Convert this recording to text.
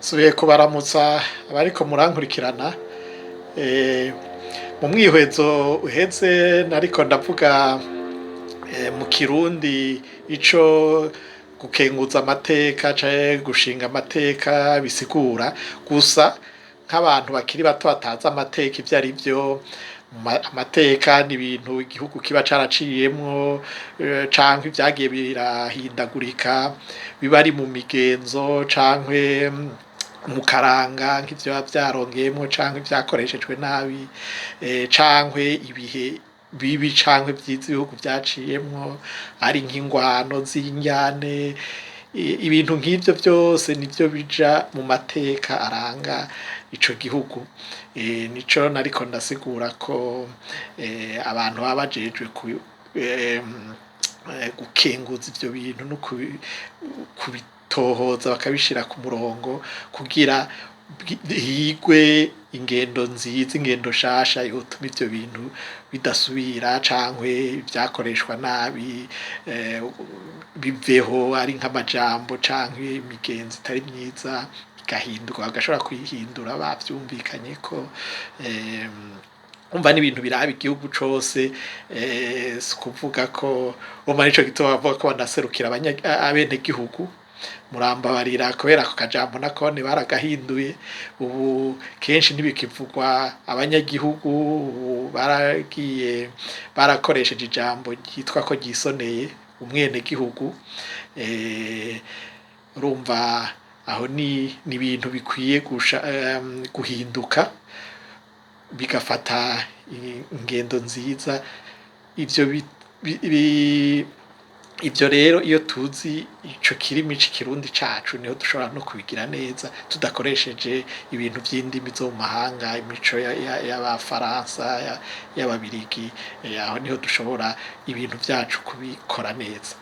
Subiye kubaramutsa abariko murankurikirana mu mwihwezo uheze nariko ndavuga mu kirundi ico gukenguza amateka canke gushinga amateka bisigura gusa nk'abantu bakiri bato batazi amateka ivyo arivyo amateka ni ibintu igihugu kiba caraciyemwo canke vyagiye birahindagurika biba ari mu migenzo canke mu karanga nk'ivyo biba vyarongeyemwo canke vyakoreshejwe nabi canke ibihe bibi canke vyiza ibihugu vyaciyemwo ari nk'ingwano z'indyane ibintu nk'ivyo vyose nivyo bija mu mateka aranga ico gihugu nico nariko ndasigura ko abantu baba bajejwe gukenguza ivyo bintu no kubitohoza bakabishira ku murongo kugira higwe ingendo nziza ingendo shasha yotuma ivyo bintu bidasubira cankwe vyakoreshwa nabi biveho ari nk'amajambo canke imigenzo itari myiza igahindurwa bagashobora kuyihindura bavyumvikanye ko umva n'ibintu biraba igihugu cose si kuvuga ko umva nico gituma bavuga ko banaserukira abenegihugu murambabarira kubera ako kajambo nakone baragahinduye ubu kenshi ntibikivugwa abanyagihugu baragiye barakoresheje ijambo ryitwa ko ryisoneye umwenegihugu urumva aho ni ibintu bikwiye guhinduka bigafata ingendo nziza ivyo rero iyo tuzi ico kirimi c'ikirundi cacu niho dushobora no kubigira neza tudakoresheje ibintu vy'indimi zo mu mahanga imico y'abafaransa y'ababirigi aho niho dushobora ibintu vyacu kubikora neza